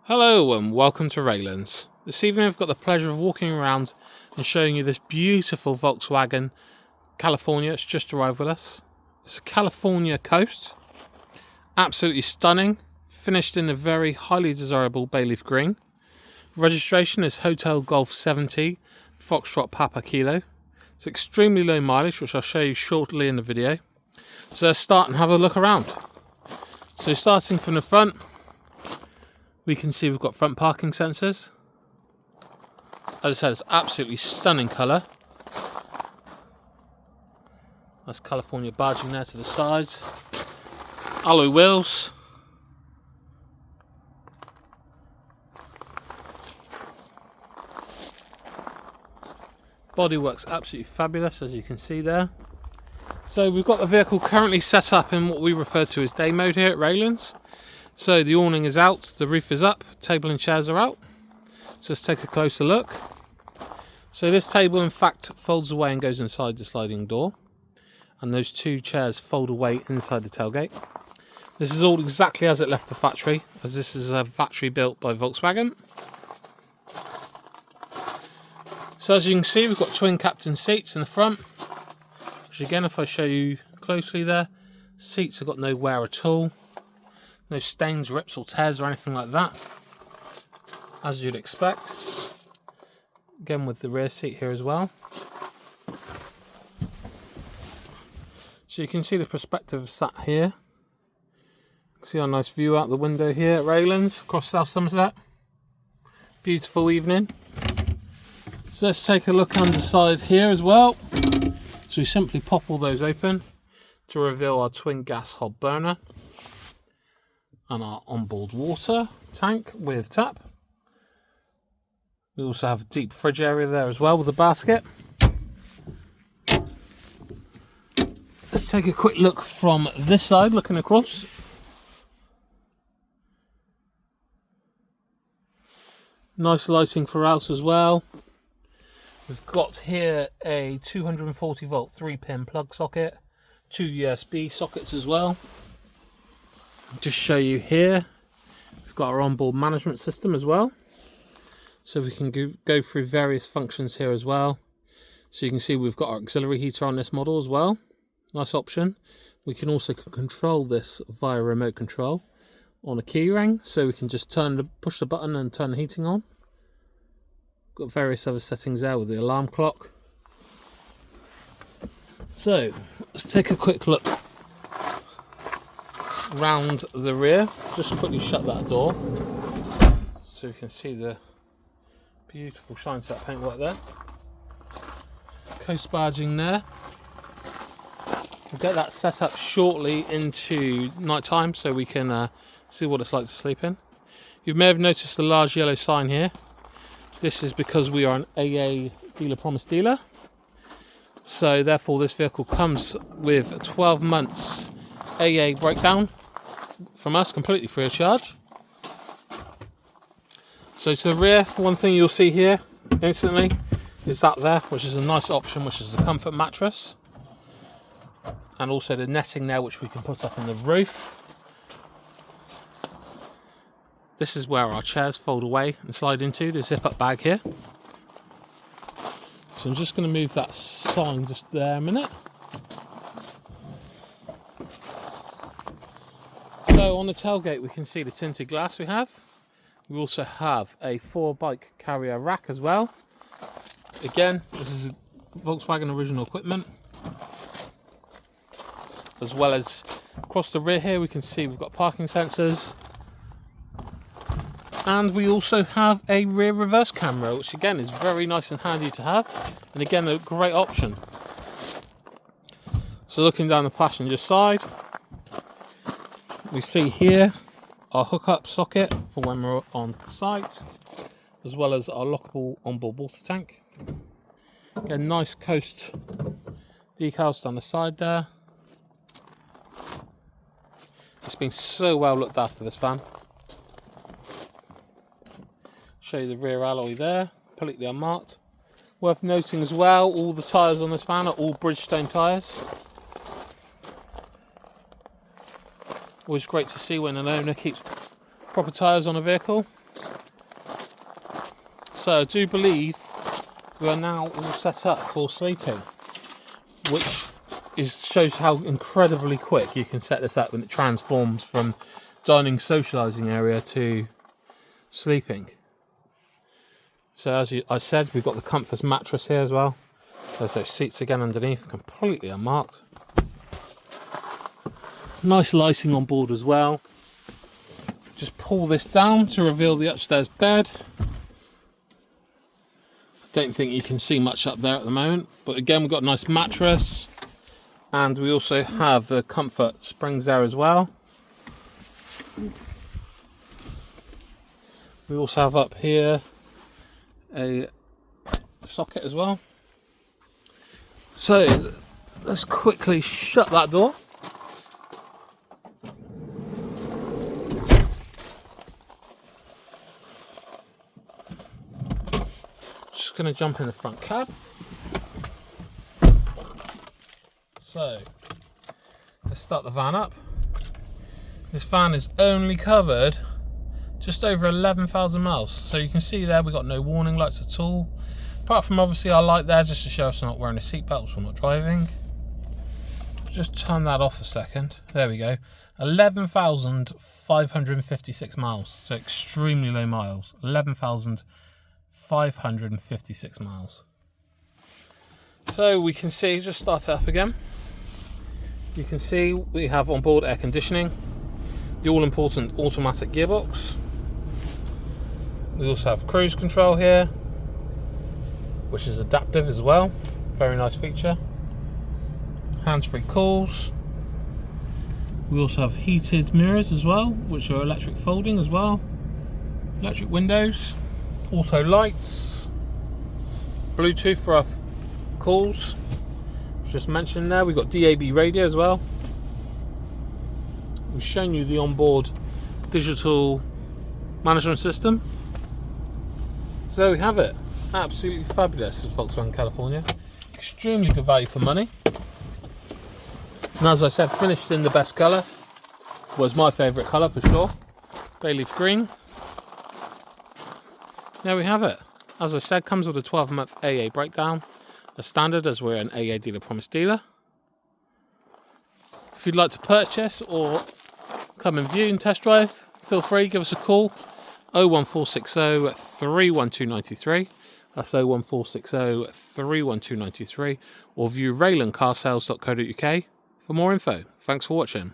Hello and welcome to Raylands. This evening I've got the pleasure of walking around and showing you this beautiful Volkswagen California. It's just arrived with us. It's a California Coast. Absolutely stunning. Finished in a very highly desirable bayleaf green. Registration is Hotel Golf 70 Foxtrot Papa Kilo. It's extremely low mileage, which I'll show you shortly in the video. So let's start and have a look around. So starting from the front, we can see we've got front parking sensors. As I said, it's absolutely stunning colour. That's California badging there to the sides. Alloy wheels. Bodywork's absolutely fabulous, as you can see there. So we've got the vehicle currently set up in what we refer to as day mode here at Raylands. So the awning is out, the roof is up, table and chairs are out. So let's take a closer look. So this table in fact folds away and goes inside the sliding door. And those two chairs fold away inside the tailgate. This is all exactly as it left the factory, as this is a factory built by Volkswagen. So as you can see, we've got twin captain seats in the front. Which again, if I show you closely there, seats have got no wear at all. No stains, rips or tears or anything like that, as you'd expect. Again with the rear seat here as well. So you can see the perspective sat here. See our nice view out the window here at Raylands across South Somerset. Beautiful evening. So let's take a look underside here as well. So we simply pop all those open to reveal our twin gas hob burner. And our onboard water tank with tap. We also have a deep fridge area there as well with a basket. Let's take a quick look from this side, looking across. Nice lighting for us as well. We've got here a 240 volt 3-pin plug socket, 2 USB sockets as well. Just show you here, we've got our onboard management system as well, so we can go through various functions here as well. So you can see we've got our auxiliary heater on this model as well, nice option. We can also control this via remote control on a key ring, so we can just push the button and turn the heating on. Got various other settings there with the alarm clock. So let's take a quick look round the rear. Just quickly shut that door so you can see the beautiful shine set paintwork there. Coast badging there. We'll get that set up shortly into night time so we can see what it's like to sleep in. You may have noticed the large yellow sign here. This is because we are an AA dealer promise dealer, so therefore this vehicle comes with 12 months AA breakdown from us, completely free of charge. So to the rear, one thing you'll see here instantly is that there, which is a nice option, which is the comfort mattress, and also the netting there, which we can put up in the roof. This is where our chairs fold away and slide into the zip-up bag here. So I'm just going to move that sign just there a minute. So on the tailgate we can see the tinted glass we have. We also have a 4-bike carrier rack as well. Again, this is Volkswagen original equipment. As well as across the rear here we can see we've got parking sensors. And we also have a rear reverse camera, which again is very nice and handy to have. And again, a great option. So looking down the passenger side, we see here our hookup socket for when we're on site, as well as our lockable onboard water tank. Again, nice Coast decals down the side there. It's been so well looked after, this van. Show you the rear alloy there, completely unmarked. Worth noting as well, all the tyres on this van are all Bridgestone tyres. Always great to see when an owner keeps proper tyres on a vehicle. So I do believe we are now all set up for sleeping, which shows how incredibly quick you can set this up when it transforms from dining socialising area to sleeping. So as I said, we've got the Comforts mattress here as well. There's those seats again underneath, completely unmarked. Nice lighting on board as well. Just pull this down to reveal the upstairs bed. I don't think you can see much up there at the moment, but again we've got a nice mattress, and we also have the Comfort springs there as well. We also have up here a socket as well. So let's quickly shut that door. Just going to jump in the front cab. So let's start the van up. This van is only covered just over 11,000 miles. So you can see there we've got no warning lights at all. Apart from obviously our light there just to show us we're not wearing a seatbelt, so we're not driving. Just turn that off a second. There we go. 11,556 miles. So extremely low miles. 11,556 miles. So we can see, just start it up again. You can see we have on board air conditioning, the all important automatic gearbox. We also have cruise control here, which is adaptive as well. Very nice feature. Hands-free calls. We also have heated mirrors as well, which are electric folding as well. Electric windows. Auto lights. Bluetooth for our calls. Just mentioned there, we've got DAB radio as well. We've shown you the onboard digital management system. So there we have it. Absolutely fabulous, this Volkswagen California. Extremely good value for money. And as I said, finished in the best colour. Was my favourite colour for sure. Bayleaf green. There we have it. As I said, comes with a 12-month AA breakdown. As standard, as we're an AA dealer promise dealer. If you'd like to purchase or come and view and test drive, feel free, give us a call. 01460 312923. That's 01460 312923. Or view raylandcarsales.co.uk for more info. Thanks for watching.